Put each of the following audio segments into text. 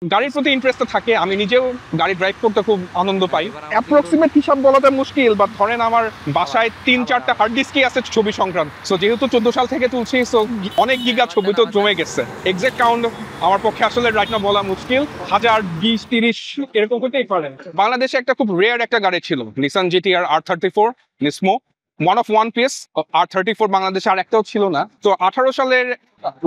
গাড়ির প্রতি ইন্টারেস্ট থাকে, আমি নিজেও গাড়ি ড্রাইভ করতে খুব আনন্দ পাই। অ্যাপ্রক্সিমেট হিসাব বলাটা মুশকিল, বা ধরেন আমার বাসায় 3-4টা হার্ড ডিস্কই আছে ছবি সংক্রান্ত। সো যেহেতু 14 সাল থেকে তুলছি, সো অনেক গিগা ছবি তো জমে গেছে। এক্সাক্ট কাউন্ট আমার পক্ষে আসলে রাইট না বলা মুশকিল, 1000, 20, 30 এরকম হতেই পারে। বাংলাদেশে একটা খুব রেয়ার একটা গাড়ি ছিল, Nissan GTR R34 Nismo, one of one piece. R34 বাংলাদেশে আর একটাও ছিল না। তো 18 সালের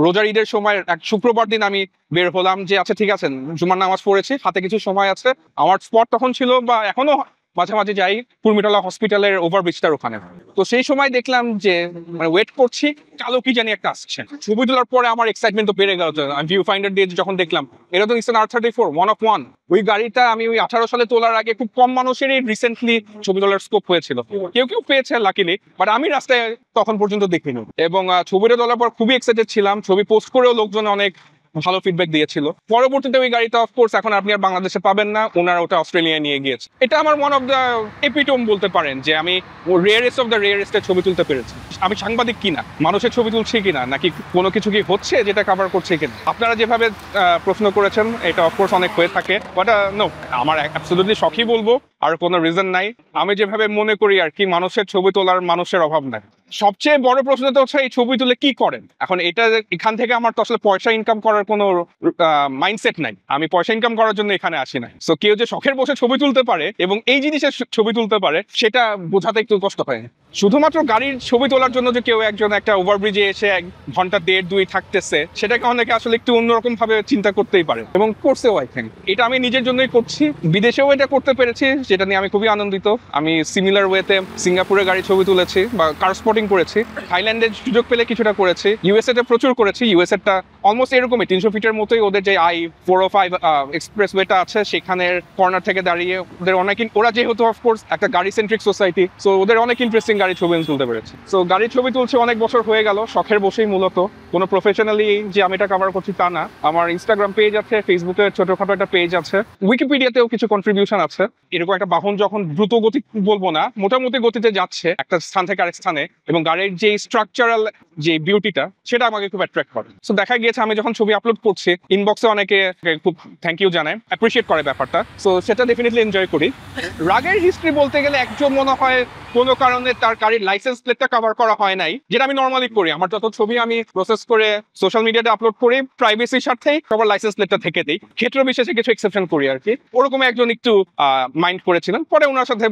রোজার ঈদের সময় এক শুক্রবার দিন আমি বের হলাম যে আচ্ছা ঠিক আছে, জুমার নামাজ পড়েছি, হাতে কিছু সময় আছে। আমার স্পট তখন ছিল, বা এখনো মাঝে মাঝে যাই, কুর্মিটোলা হসপিটালের ওভারব্রিজটার ওখানে। তো সেই সময় দেখলাম যে মানে ওয়েট করছি, কালো কি জানি একটা আসছে। ছবি তোলার পরে আমার এক্সাইটমেন্ট তো বেড়ে গেল। আমি ভিউ ফাইন্ডার দিয়ে যখন দেখলাম এটা তো Nissan R34 one of one, ওই গাড়িটা আমি ওই 18 সালে তোলার আগে খুব কম মানুষেরই রিসেন্টলি ছবি তোলার স্কোপ হয়েছিল। কেউ কেউ পেয়েছে লাকিলি, বাট আমি রাস্তায় তখন পর্যন্ত দেখিনি। এবং ছবিটা তোলার পর খুবই এক্সাইটেড ছিলাম। ছবি পোস্ট করেও লোকজন অনেক ভালো ফিডব্যাক দিয়েছিল। পরবর্তীতে ওই গাড়িটা অফকোর্স এখন আপনি আর বাংলাদেশে পাবেন না, ওনারা ওটা অস্ট্রেলিয়ায় নিয়ে গিয়েছে। এটা আমার ওয়ান অফ দ্য এপিটোম বলতে পারেন, যে আমি রেয়ারেস্ট অফ দ্য রেয়ারেস্টের ছবি তুলতে পেরেছি। আমি সাংবাদিক কিনা, মানুষের ছবি তুলছি কিনা, নাকি কোনো কিছু কি হচ্ছে যেটা কভার করছে কিনা। আপনারা যেভাবে প্রশ্ন করেছেন এটা অফকোর্স অনেক হয়ে থাকে, বাট নো, আমার অ্যাবসলিউটলি শখই বলবো, আর কোনো রিজন নাই। আমি যেভাবে মনে করি আর কি, মানুষের ছবি তোলার মানুষের অভাব নাই। সবচেয়ে বড় প্রশ্নটা হচ্ছে এই ছবি তুলে কি করেন। এখন এটা এখান থেকে আমার তো আসলে পয়সা ইনকাম করার কোনো মাইন্ডসেট নাই। আমি পয়সা ইনকাম করার জন্য এখানে আসি না। সো কেউ যে শখের বসে ছবি তুলতে পারে এবং এই জিনিসের ছবি তুলতে পারে, সেটা বোঝাতে একটু কষ্ট হয়। শুধুমাত্র গাড়ির ছবি তোলার জন্য যে কেউ একজন একটা ওভারব্রিজে এসে 1 ঘন্টা 1.5-2 থাকতেছে, সেটাকে অনেকে আসলে একটু অন্যরকম ভাবে চিন্তা করতেই পারে, এবং করছেও। আই থিঙ্ক এটা আমি নিজের জন্যই করছি, বিদেশেও এটা করতে পেরেছি, যেটা নিয়ে আমি খুবই আনন্দিত। আমি সিমিলার ওয়েতে সিঙ্গাপুরে গাড়ি ছবি তুলেছি বা কার স্পটিং করেছি, থাইল্যান্ডে সুযোগ পেলে কিছুটা করেছি, ইউএসএ তে প্রচুর করেছি। ইউএসএ-টা অলমোস্ট এরকমই 300 ফিটের মতোই। ওদের যে I-405 এক্সপ্রেসওয়েটা আছে, সেখানের কর্নার থেকে দাঁড়িয়ে ওদের অনেক, ওরা যেহেতু অফকোর্স একটা গাড়ি সেন্ট্রিক সোসাইটি, সো ওদের অনেক ইন্টারেস্টিং গাড়ি ছবি তুলতে পেরেছি। সো গাড়ির ছবি তুলছে অনেক বছর হয়ে গেল, শখের বসেই মূলত। কোনো প্রফেশনালি যে আমি এটা কভার করছি তা না। আমার ইনস্টাগ্রাম পেজ আছে, ফেসবুকে ছোটখাটো একটা পেজ আছে, উইকিপিডিয়াতেও কিছু কন্ট্রিবিউশন আছে। এরকম একটা বাহন যখন দ্রুত গতি বলবো না, মোটামুটি গতিতে যাচ্ছে একটা স্থান থেকে আরেক স্থানে, এবং গাড়ির যে স্ট্রাকচারাল যে বিউটিটা, সেটা আমাকে খুব অ্যাট্রাক্ট করে। সো দেখা গিয়েছে আমি যখন ছবি আপলোড করছি, ইনবক্সে অনেকে খুব থ্যাংক ইউ জানায়, অ্যাপ্রিসিয়েট করে ব্যাপারটা। সো সেটা ডেফিনেটলি এনজয় করি। রাগের হিস্ট্রি বলতে গেলে একজন মনে হয় কোনো কারণে তার গাড়ির লাইসেন্স প্লেটটা কভার করা হয় নাই, যেটা আমি নর্মালি করি। আমার যত ছবি আমি প্রসেস করে সোশ্যাল মিডিয়াতে আপলোড করি, প্রাইভেসির স্বার্থেই সবার লাইসেন্স প্লেটটা থেকে দিই। ক্ষেত্র বিশেষে কিছু এক্সেপশন করি আর কি। ওরকম একজন একটু মাইন্ড করেছিলেন, পরে ওনার সাথে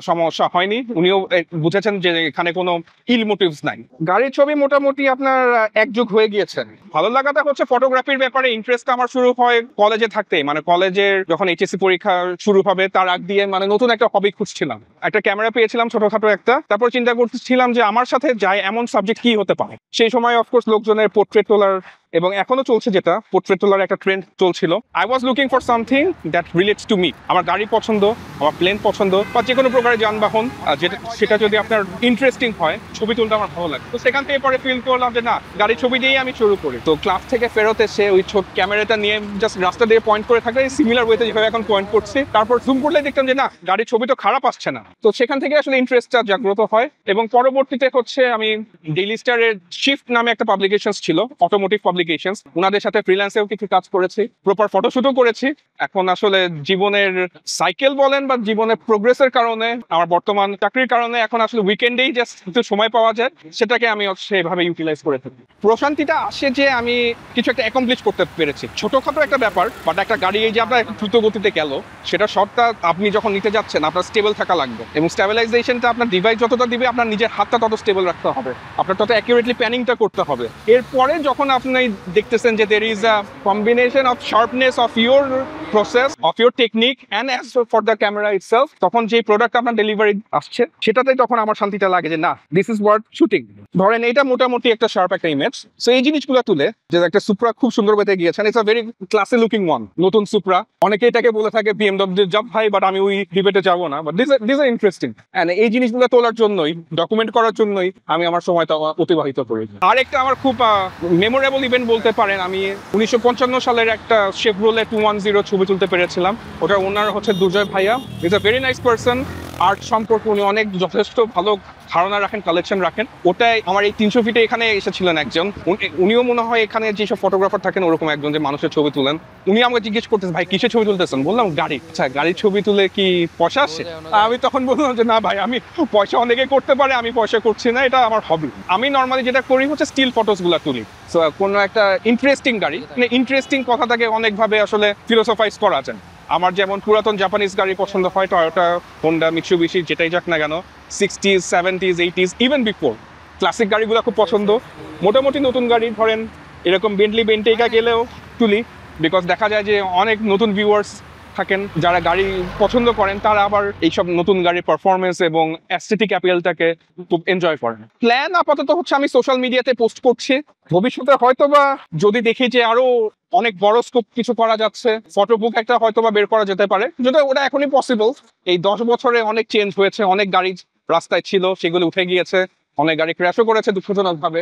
সমস্যা হয়নি, উনিও বুঝেছেন যে এখানে কোনো ইল মোটিভস নাই। গাড়ির ছবি মোটামুটি আপনার একযুগ হয়ে গিয়েছে। ভালো লাগাটা হচ্ছে ফটোগ্রাফির ব্যাপারে ইন্টারেস্ট আমার শুরু হয় কলেজে থাকতেই, মানে কলেজের যখন এইচএসসি পরীক্ষা শুরু হবে তার আগ দিয়ে, মানে নতুন একটা হবি খুঁজছিলাম। একটা ক্যামেরা পেয়েছিলাম ছোটখাটো একটা, তারপর চিন্তা করতেছিলাম যে আমার সাথে যায় এমন সাবজেক্ট কি হতে পারে। সেই সময় অফকোর্স লোকজনের পোর্ট্রেট তোলার, এবং এখনো চলছে যেটা, পোর্ট্রেট তোলার একটা ট্রেন্ড চলছিল। I was looking for something that relates to me. আমার গাড়ি পছন্দ, আমার প্লেন পছন্দ, বা যে কোনো প্রকারের যানবাহন, যেটা সেটা যদি আপনার ইন্টারেস্টিং হয়, ছবি তুলতে আমার ভালো লাগে। তো সেখান থেকে পরে ফিল করলাম যে না, গাড়ির ছবি দিয়েই আমি শুরু করি। তো ক্লাস থেকে ফেরত এসে ওই ছোট ক্যামেরাটা নিয়ে জাস্ট রাস্তা দিয়ে পয়েন্ট করে থাকলে, সিমিলার ওয়েতে যেভাবে এখন পয়েন্ট করছি, তারপর জুম করলে দেখতাম যে না, গাড়ির ছবি তো খারাপ আসছে না। তো সেখান থেকে আসলে ইন্টারেস্টটা জাগ্রত হয়, এবং পরবর্তীতে হচ্ছে আমি ডেইলি স্টারের শিফট নামে একটা পাবলিকেশনস ছিল, অটোমোটিভ পাবলিকেশনস, ওনাদের সাথে ফ্রিল্যান্সেও কিছু কাজ করেছি, প্রপার ফটোশুটও করেছি। এখন আসলে জীবনের সাইকেল বলেন বা জীবনের প্রোগ্রেসের কারণে, আমার বর্তমান চাকরির কারণে এখন আসলে উইকেন্ডেই জাস্ট একটু সময় পাওয়া যায়, সেটাকে আমি সেভাবে ইউটিলাইজ করে থাকি। প্রশান্তিটা আসে যে আমি কিছু একটা অ্যাকমপ্লিশ করতে পেরেছি, ছোটখাটো একটা ব্যাপার, বাট একটা গাড়ি এই যে আপনার দ্রুত গতিতে গেল, সেটা শর্টটা আপনি যখন নিতে যাচ্ছেন আপনার স্টেবল থাকা লাগবে, এবং স্টেবিলাইজেশনটা আপনার ডিভাইস যতটা দিবে আপনার নিজের হাতটা তত স্টেবল রাখতে হবে, আপনার তত অ্যাকিউরেটলি প্ল্যানিংটা করতে হবে। এরপরে যখন আপনি দেখতেছেন যে there is a combination of sharpness of your process, of your technique and as for the camera itself, তখন যে প্রোডাক্ট আপনার ডেলিভারি আসছে, সেটাতেই তখন আমার শান্তিটা লাগে যে না, দিস ইজ ওয়ার্থ শুটিং। ধরেন এটা মোটামুটি একটা শার্প একটা ইমেজ। সো এই জিনিসগুলো তুলে যে একটা সুপ্রা খুব সুন্দর পেতে গিয়েছেন, it's a very classy looking one, নতুন সুপ্রা। অনেকে এটাকে বলে থাকে BMW জব ভাই, বাট আমি ওই ডিবেটে যাবো না, but this are interesting. And এই জিনিসগুলো তোলার জন্যই, ডকুমেন্ট করার জন্যই আমি আমার সময়টা অতিবাহিত করি। আর একটা আমার খুব মেমোরেবল ইভেন্ট বলতে পারেন, আমি 1955 সালের একটা শেভরোলে 210 ছবি তুলতে পেরেছিলাম। ওটার ওনার হচ্ছে দুজয় ভাইয়া, is a very nice person. Art সম্পর্কে উনি অনেক যথেষ্ট ভালো ধারণা রাখেন, কালেকশন রাখেন। ওটাই আমার এই 300 ফিটে এখানে এসেছিলেন একজন, উনিও মনে হয় এখানে যেসব ফটোগ্রাফার থাকেন ওরকম একজন, যে মানুষের ছবি তুলেন। উনি আমাকে জিজ্ঞেস করতেছেন ভাই কিসের ছবি তুলতেছেন, বললাম গাড়ি। আচ্ছা, গাড়ির ছবি তুলে কি পয়সা আসে? আমি তখন বললাম যে না ভাই, আমি পয়সা অনেকে করতে পারে, আমি পয়সা করছি না, এটা আমার হবি। আমি নর্মালি যেটা করি হচ্ছে স্টিল ফটোস গুলা তুলি। সো কোনো একটা ইন্টারেস্টিং গাড়ি, মানে ইন্টারেস্টিং কথাটাকে অনেকভাবে আসলে ফিলোসফাইজ করা যায়। আমার যেমন পুরাতন জাপানিজ গাড়ি পছন্দ হয়, টয়োটা, হোন্ডা, মিৎসুবিশি, যেটাই যাক না কেন, 60s, 70s, 80s, even before classic গাড়িগুলো খুব পছন্দ। মোটামুটি নতুন গাড়ি ধরেন এরকম বেন্টলি, বেন্টেকা গেলেও তুলি, বিকজ দেখা যায় যে অনেক নতুন ভিউয়ার্স থাকেন যারা গাড়ি পছন্দ করেন, তারা আবার এইসব নতুন গাড়ির পারফরমেন্স এবং অ্যাস্থেটিক অ্যাপিয়ালটাকে খুব এনজয় করেন। প্ল্যান আপাতত হচ্ছে আমি সোশ্যাল মিডিয়াতে পোস্ট করছি। ভবিষ্যতে হয়তোবা যদি দেখি যে আরো অনেক বড় স্কোপ কিছু করা যাচ্ছে, ফটো বুক একটা হয়তোবা বের করা যেতে পারে, যদি ওটা এখনই পসিবল। এই 10 বছরে অনেক চেঞ্জ হয়েছে, অনেক গাড়ি রাস্তায় ছিল সেগুলো উঠে গিয়েছে, অনেক গাড়ি ক্র্যাশও করেছে দুঃখজনক ভাবে।